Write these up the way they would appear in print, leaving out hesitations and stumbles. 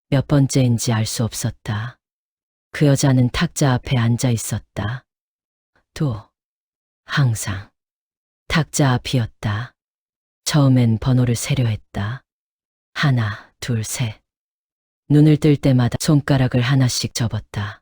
몇 번째인지 알 수 없었다. 그 여자는 탁자 앞에 앉아 있었다. 또 항상 탁자 앞이었다. 처음엔 번호를 세려 했다. 하나, 둘, 셋. 눈을 뜰 때마다 손가락을 하나씩 접었다.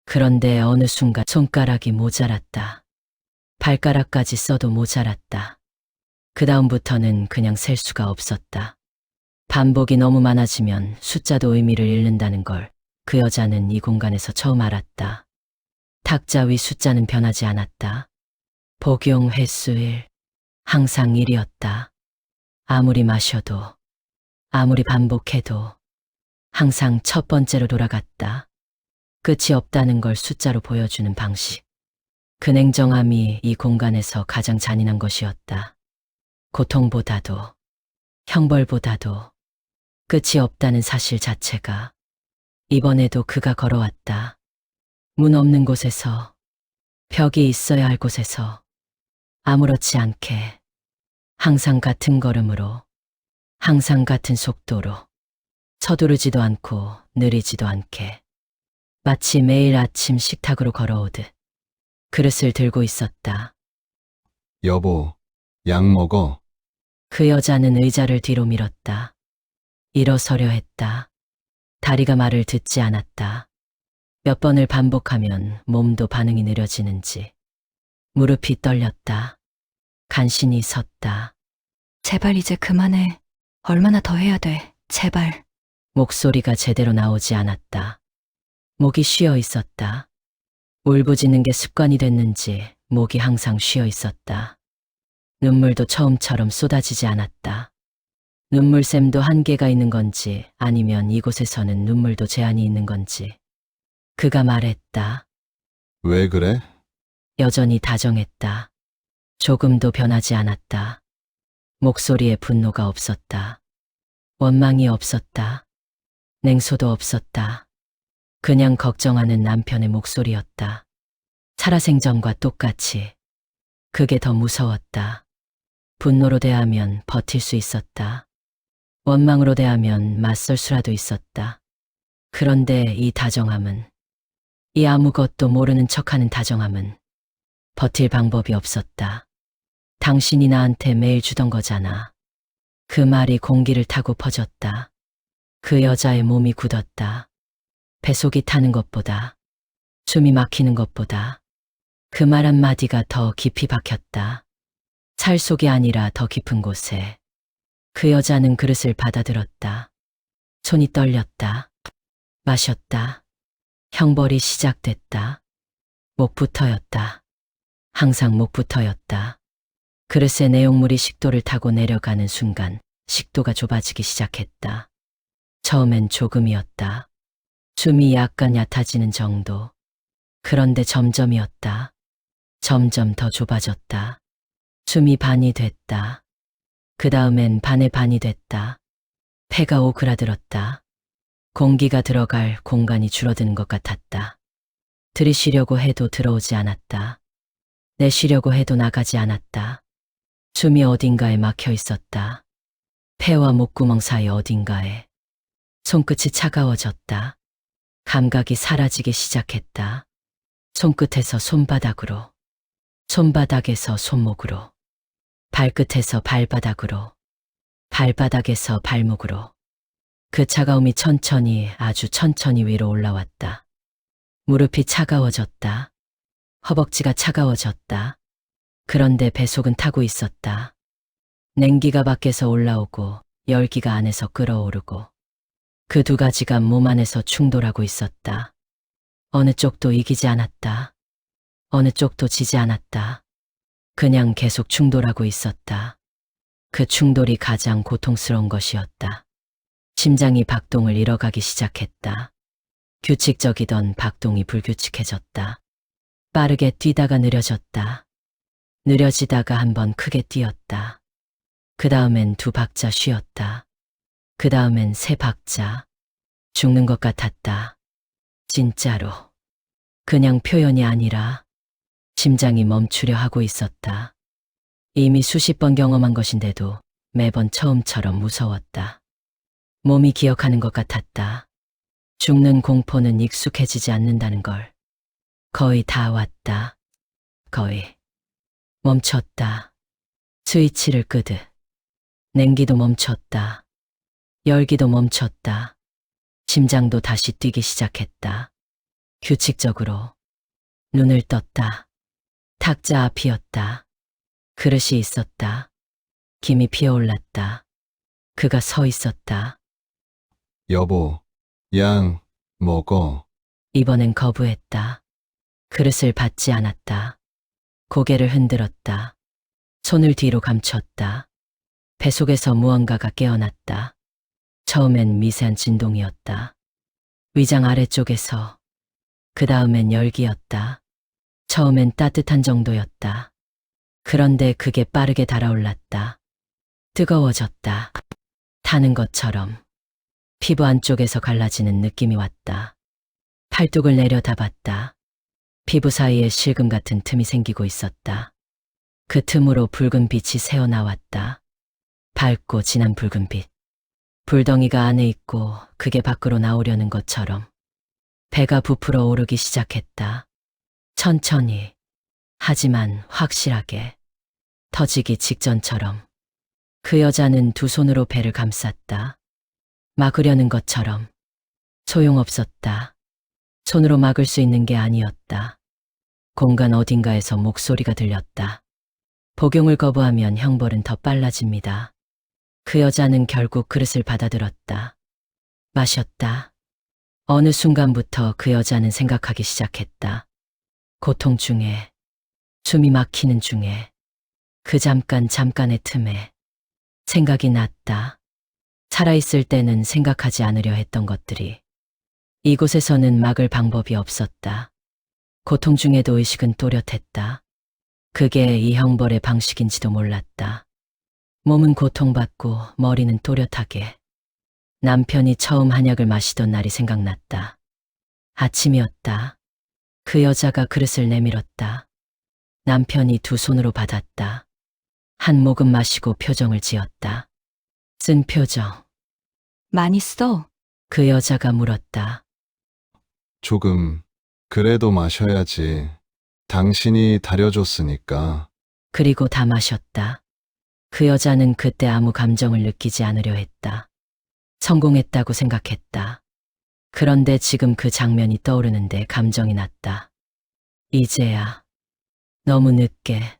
그런데 어느 순간 손가락이 모자랐다. 발가락까지 써도 모자랐다. 그 다음부터는 그냥 셀 수가 없었다. 반복이 너무 많아지면 숫자도 의미를 잃는다는 걸 그 여자는 이 공간에서 처음 알았다. 탁자 위 숫자는 변하지 않았다. 복용 횟수 1. 항상 1이었다. 아무리 마셔도, 아무리 반복해도 항상 첫 번째로 돌아갔다. 끝이 없다는 걸 숫자로 보여주는 방식. 그 냉정함이 이 공간에서 가장 잔인한 것이었다. 고통보다도, 형벌보다도 끝이 없다는 사실 자체가. 이번에도 그가 걸어왔다. 문 없는 곳에서, 벽이 있어야 할 곳에서, 아무렇지 않게, 항상 같은 걸음으로, 항상 같은 속도로, 서두르지도 않고 느리지도 않게, 마치 매일 아침 식탁으로 걸어오듯 그릇을 들고 있었다. 여보, 약 먹어. 그 여자는 의자를 뒤로 밀었다. 일어서려 했다. 다리가 말을 듣지 않았다. 몇 번을 반복하면 몸도 반응이 느려지는지. 무릎이 떨렸다. 간신히 섰다. 제발 이제 그만해. 얼마나 더 해야 돼. 제발. 목소리가 제대로 나오지 않았다. 목이 쉬어 있었다. 울부짖는 게 습관이 됐는지 목이 항상 쉬어 있었다. 눈물도 처음처럼 쏟아지지 않았다. 눈물샘도 한계가 있는 건지 아니면 이곳에서는 눈물도 제한이 있는 건지. 그가 말했다. 왜 그래? 여전히 다정했다. 조금도 변하지 않았다. 목소리에 분노가 없었다. 원망이 없었다. 냉소도 없었다. 그냥 걱정하는 남편의 목소리였다. 살아생전과 똑같이. 그게 더 무서웠다. 분노로 대하면 버틸 수 있었다. 원망으로 대하면 맞설 수라도 있었다. 그런데 이 다정함은, 이 아무것도 모르는 척하는 다정함은 버틸 방법이 없었다. 당신이 나한테 매일 주던 거잖아. 그 말이 공기를 타고 퍼졌다. 그 여자의 몸이 굳었다. 배속이 타는 것보다, 숨이 막히는 것보다 그 말 한마디가 더 깊이 박혔다. 살 속이 아니라 더 깊은 곳에. 그 여자는 그릇을 받아들었다. 손이 떨렸다. 마셨다. 형벌이 시작됐다. 목부터였다. 항상 목부터였다. 그릇의 내용물이 식도를 타고 내려가는 순간 식도가 좁아지기 시작했다. 처음엔 조금이었다. 숨이 약간 얕아지는 정도. 그런데 점점이었다. 점점 더 좁아졌다. 숨이 반이 됐다. 그 다음엔 반의 반이 됐다. 폐가 오그라들었다. 공기가 들어갈 공간이 줄어드는 것 같았다. 들이쉬려고 해도 들어오지 않았다. 내쉬려고 해도 나가지 않았다. 숨이 어딘가에 막혀 있었다. 폐와 목구멍 사이 어딘가에. 손끝이 차가워졌다. 감각이 사라지기 시작했다. 손끝에서 손바닥으로, 손바닥에서 손목으로, 발끝에서 발바닥으로, 발바닥에서 발목으로. 그 차가움이 천천히, 아주 천천히 위로 올라왔다. 무릎이 차가워졌다. 허벅지가 차가워졌다. 그런데 배속은 타고 있었다. 냉기가 밖에서 올라오고 열기가 안에서 끓어오르고 그 두 가지가 몸 안에서 충돌하고 있었다. 어느 쪽도 이기지 않았다. 어느 쪽도 지지 않았다. 그냥 계속 충돌하고 있었다. 그 충돌이 가장 고통스러운 것이었다. 심장이 박동을 잃어가기 시작했다. 규칙적이던 박동이 불규칙해졌다. 빠르게 뛰다가 느려졌다. 느려지다가 한번 크게 뛰었다. 그 다음엔 2박자 쉬었다. 그 다음엔 3박자. 죽는 것 같았다. 진짜로. 그냥 표현이 아니라 심장이 멈추려 하고 있었다. 이미 수십 번 경험한 것인데도 매번 처음처럼 무서웠다. 몸이 기억하는 것 같았다. 죽는 공포는 익숙해지지 않는다는 걸. 거의 다 왔다. 거의. 멈췄다. 스위치를 끄듯. 냉기도 멈췄다. 열기도 멈췄다. 심장도 다시 뛰기 시작했다. 규칙적으로. 눈을 떴다. 탁자 앞이었다. 그릇이 있었다. 김이 피어올랐다. 그가 서 있었다. 여보, 양 먹어. 이번엔 거부했다. 그릇을 받지 않았다. 고개를 흔들었다. 손을 뒤로 감췄다. 배 속에서 무언가가 깨어났다. 처음엔 미세한 진동이었다. 위장 아래쪽에서. 그 다음엔 열기였다. 처음엔 따뜻한 정도였다. 그런데 그게 빠르게 달아올랐다. 뜨거워졌다. 타는 것처럼. 피부 안쪽에서 갈라지는 느낌이 왔다. 팔뚝을 내려다봤다. 피부 사이에 실금 같은 틈이 생기고 있었다. 그 틈으로 붉은 빛이 새어나왔다. 밝고 진한 붉은 빛. 불덩이가 안에 있고 그게 밖으로 나오려는 것처럼. 배가 부풀어 오르기 시작했다. 천천히, 하지만 확실하게. 터지기 직전처럼. 그 여자는 두 손으로 배를 감쌌다. 막으려는 것처럼. 소용없었다. 손으로 막을 수 있는 게 아니었다. 공간 어딘가에서 목소리가 들렸다. 복용을 거부하면 형벌은 더 빨라집니다. 그 여자는 결국 그릇을 받아들었다. 마셨다. 어느 순간부터 그 여자는 생각하기 시작했다. 고통 중에, 숨이 막히는 중에, 그 잠깐의 틈에 생각이 났다. 살아있을 때는 생각하지 않으려 했던 것들이. 이곳에서는 막을 방법이 없었다. 고통 중에도 의식은 또렷했다. 그게 이 형벌의 방식인지도 몰랐다. 몸은 고통받고 머리는 또렷하게. 남편이 처음 한약을 마시던 날이 생각났다. 아침이었다. 그 여자가 그릇을 내밀었다. 남편이 두 손으로 받았다. 한 모금 마시고 표정을 지었다. 쓴 표정. 많이 써. 그 여자가 물었다. 조금, 그래도 마셔야지. 당신이 다려줬으니까. 그리고 다 마셨다. 그 여자는 그때 아무 감정을 느끼지 않으려 했다. 성공했다고 생각했다. 그런데 지금 그 장면이 떠오르는데 감정이 났다. 이제야. 너무 늦게.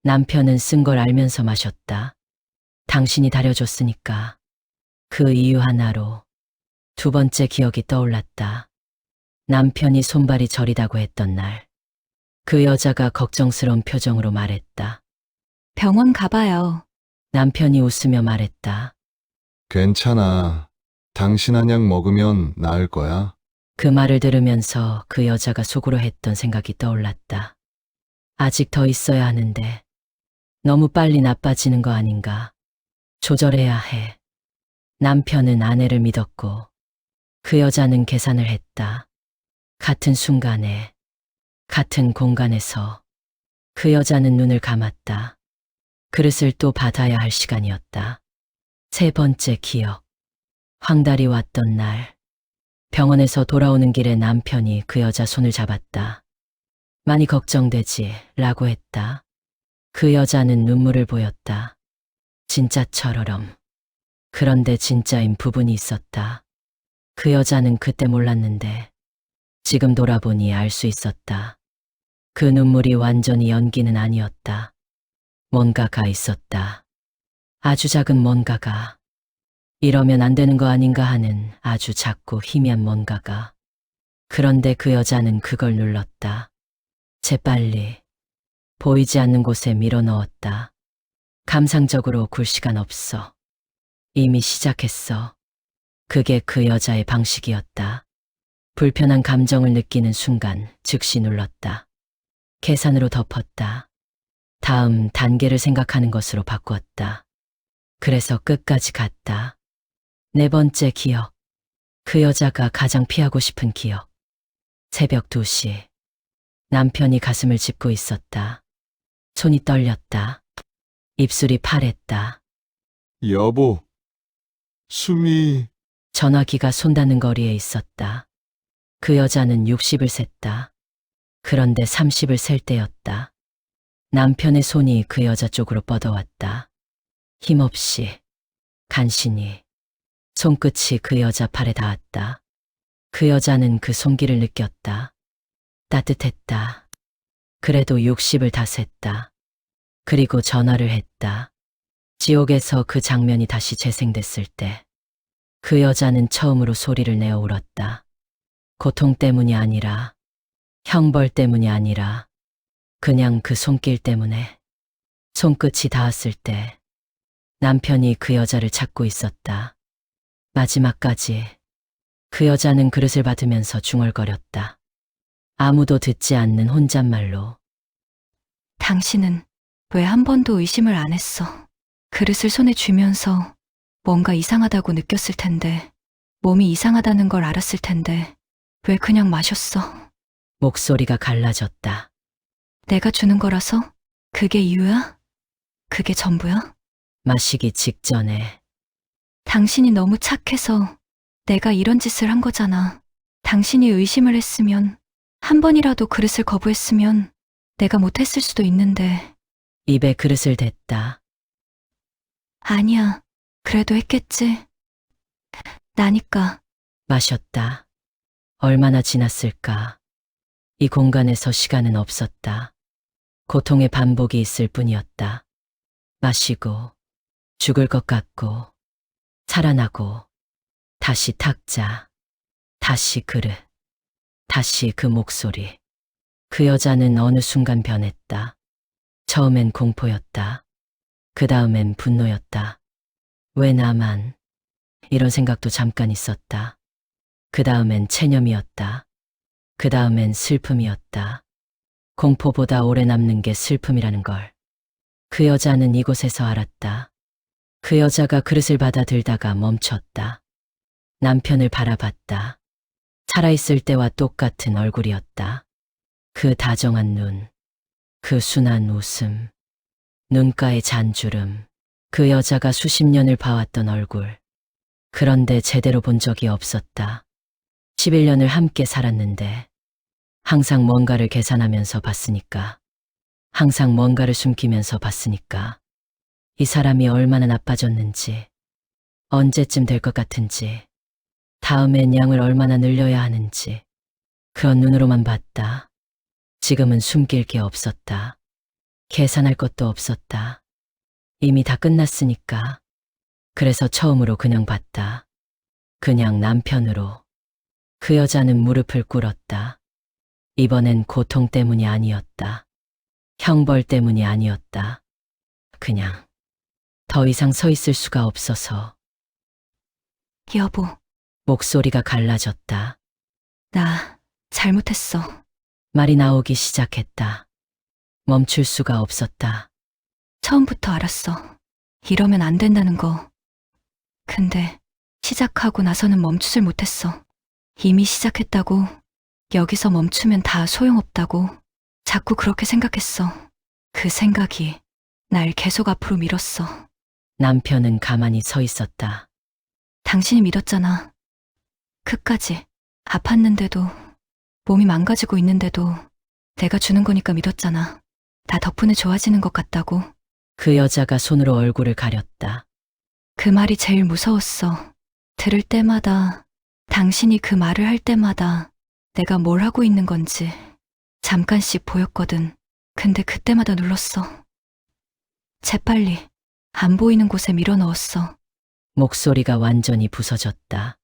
남편은 쓴 걸 알면서 마셨다. 당신이 다려줬으니까. 그 이유 하나로. 두 번째 기억이 떠올랐다. 남편이 손발이 저리다고 했던 날. 그 여자가 걱정스러운 표정으로 말했다. 병원 가봐요. 남편이 웃으며 말했다. 괜찮아. 당신 한약 먹으면 나을 거야. 그 말을 들으면서 그 여자가 속으로 했던 생각이 떠올랐다. 아직 더 있어야 하는데 너무 빨리 나빠지는 거 아닌가. 조절해야 해. 남편은 아내를 믿었고 그 여자는 계산을 했다. 같은 순간에, 같은 공간에서 그 여자는 눈을 감았다. 그릇을 또 받아야 할 시간이었다. 세 번째 기억. 황달이 왔던 날. 병원에서 돌아오는 길에 남편이 그 여자 손을 잡았다. 많이 걱정되지 라고 했다. 그 여자는 눈물을 보였다. 진짜처럼. 그런데 진짜인 부분이 있었다. 그 여자는 그때 몰랐는데 지금 돌아보니 알 수 있었다. 그 눈물이 완전히 연기는 아니었다. 뭔가가 있었다. 아주 작은 뭔가가. 이러면 안 되는 거 아닌가 하는 아주 작고 희미한 뭔가가. 그런데 그 여자는 그걸 눌렀다. 재빨리. 보이지 않는 곳에 밀어 넣었다. 감상적으로 굴 시간 없어. 이미 시작했어. 그게 그 여자의 방식이었다. 불편한 감정을 느끼는 순간 즉시 눌렀다. 계산으로 덮었다. 다음 단계를 생각하는 것으로 바꾸었다. 그래서 끝까지 갔다. 네 번째 기억. 그 여자가 가장 피하고 싶은 기억. 새벽 2시. 남편이 가슴을 짚고 있었다. 손이 떨렸다. 입술이 파랬다. 여보, 숨이. 전화기가 손닿는 거리에 있었다. 그 여자는 60을 셌다. 그런데 30을 셀 때였다. 남편의 손이 그 여자 쪽으로 뻗어왔다. 힘없이, 간신히, 손끝이 그 여자 팔에 닿았다. 그 여자는 그 손길을 느꼈다. 따뜻했다. 그래도 60을 다 셌다. 그리고 전화를 했다. 지옥에서 그 장면이 다시 재생됐을 때, 그 여자는 처음으로 소리를 내어 울었다. 고통 때문이 아니라, 형벌 때문이 아니라, 그냥 그 손길 때문에. 손끝이 닿았을 때, 남편이 그 여자를 찾고 있었다. 마지막까지. 그 여자는 그릇을 받으면서 중얼거렸다. 아무도 듣지 않는 혼잣말로. 당신은 왜 한 번도 의심을 안 했어? 그릇을 손에 쥐면서 뭔가 이상하다고 느꼈을 텐데, 몸이 이상하다는 걸 알았을 텐데, 왜 그냥 마셨어? 목소리가 갈라졌다. 내가 주는 거라서? 그게 이유야? 그게 전부야? 마시기 직전에. 당신이 너무 착해서 내가 이런 짓을 한 거잖아. 당신이 의심을 했으면, 한 번이라도 그릇을 거부했으면 내가 못했을 수도 있는데. 입에 그릇을 댔다. 아니야. 그래도 했겠지. 나니까. 마셨다. 얼마나 지났을까. 이 공간에서 시간은 없었다. 고통의 반복이 있을 뿐이었다. 마시고, 죽을 것 같고, 살아나고, 다시 탁자, 다시 그릇, 다시 그 목소리. 그 여자는 어느 순간 변했다. 처음엔 공포였다. 그 다음엔 분노였다. 왜 나만? 이런 생각도 잠깐 있었다. 그 다음엔 체념이었다. 그 다음엔 슬픔이었다. 공포보다 오래 남는 게 슬픔이라는 걸. 그 여자는 이곳에서 알았다. 그 여자가 그릇을 받아 들다가 멈췄다. 남편을 바라봤다. 살아있을 때와 똑같은 얼굴이었다. 그 다정한 눈, 그 순한 웃음, 눈가의 잔주름, 그 여자가 수십 년을 봐왔던 얼굴. 그런데 제대로 본 적이 없었다. 11년을 함께 살았는데 항상 뭔가를 계산하면서 봤으니까, 항상 뭔가를 숨기면서 봤으니까, 이 사람이 얼마나 나빠졌는지, 언제쯤 될 것 같은지, 다음엔 양을 얼마나 늘려야 하는지, 그런 눈으로만 봤다. 지금은 숨길 게 없었다. 계산할 것도 없었다. 이미 다 끝났으니까. 그래서 처음으로 그냥 봤다. 그냥 남편으로. 그 여자는 무릎을 꿇었다. 이번엔 고통 때문이 아니었다. 형벌 때문이 아니었다. 그냥 더 이상 서 있을 수가 없어서. 여보, 목소리가 갈라졌다. 나 잘못했어. 말이 나오기 시작했다. 멈출 수가 없었다. 처음부터 알았어. 이러면 안 된다는 거. 근데 시작하고 나서는 멈추질 못했어. 이미 시작했다고, 여기서 멈추면 다 소용없다고 자꾸 그렇게 생각했어. 그 생각이 날 계속 앞으로 밀었어. 남편은 가만히 서 있었다. 당신이 믿었잖아. 끝까지. 아팠는데도, 몸이 망가지고 있는데도 내가 주는 거니까 믿었잖아. 나 덕분에 좋아지는 것 같다고. 그 여자가 손으로 얼굴을 가렸다. 그 말이 제일 무서웠어. 들을 때마다, 당신이 그 말을 할 때마다 내가 뭘 하고 있는 건지 잠깐씩 보였거든. 근데 그때마다 눌렀어. 재빨리 안 보이는 곳에 밀어넣었어. 목소리가 완전히 부서졌다.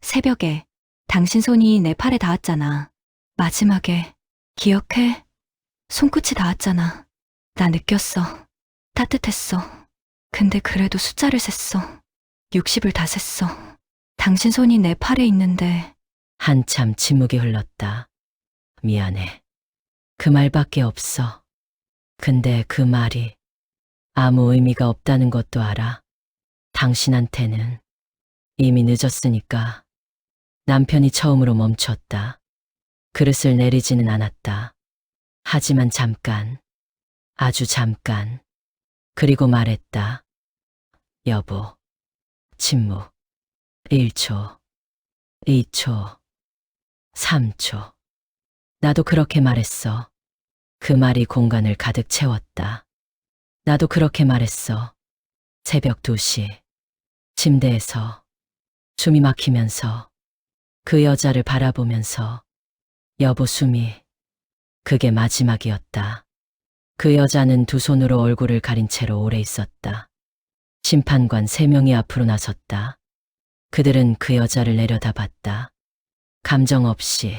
새벽에 당신 손이 내 팔에 닿았잖아. 마지막에 기억해? 손끝이 닿았잖아. 나 느꼈어. 따뜻했어. 근데 그래도 숫자를 셌어. 60을 다 셌어. 당신 손이 내 팔에 있는데. 한참 침묵이 흘렀다. 미안해. 그 말밖에 없어. 근데 그 말이 아무 의미가 없다는 것도 알아. 당신한테는 이미 늦었으니까. 남편이 처음으로 멈췄다. 그릇을 내리지는 않았다. 하지만 잠깐, 아주 잠깐. 그리고 말했다. 여보, 침묵. 1초, 2초, 3초. 나도 그렇게 말했어. 그 말이 공간을 가득 채웠다. 나도 그렇게 말했어. 새벽 2시. 침대에서 숨이 막히면서 그 여자를 바라보면서 여보 숨이 그게 마지막이었다. 그 여자는 두 손으로 얼굴을 가린 채로 오래 있었다. 심판관 3명이 앞으로 나섰다. 그들은 그 여자를 내려다봤다. 감정 없이,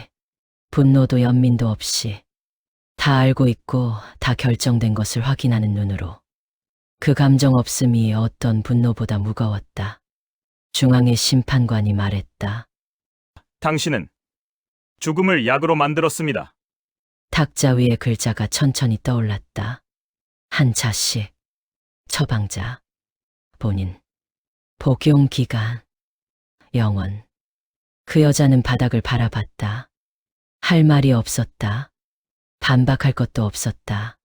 분노도 연민도 없이, 다 알고 있고 다 결정된 것을 확인하는 눈으로. 그 감정 없음이 어떤 분노보다 무거웠다. 중앙의 심판관이 말했다. 당신은 죽음을 약으로 만들었습니다. 탁자 위에 글자가 천천히 떠올랐다. 한자씩, 처방자, 본인, 복용기간, 영원. 그 여자는 바닥을 바라봤다. 할 말이 없었다. 반박할 것도 없었다.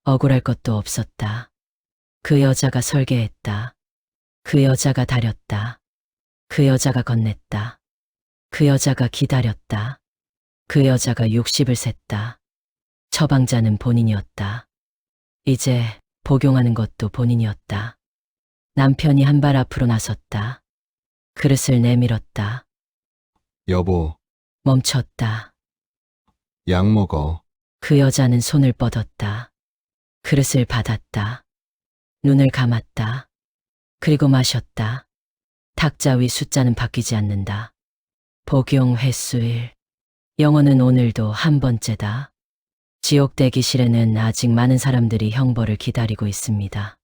억울할 것도 없었다. 그 여자가 설계했다. 그 여자가 다렸다. 그 여자가 건넸다. 그 여자가 기다렸다. 그 여자가 60을 셌다. 처방자는 본인이었다. 이제 복용하는 것도 본인이었다. 남편이 한 발 앞으로 나섰다. 그릇을 내밀었다. 여보, 멈췄다. 약 먹어. 그 여자는 손을 뻗었다. 그릇을 받았다. 눈을 감았다. 그리고 마셨다. 탁자 위 숫자는 바뀌지 않는다. 복용 횟수 1. 영혼은 오늘도 한 번째다. 지옥 대기실에는 아직 많은 사람들이 형벌을 기다리고 있습니다.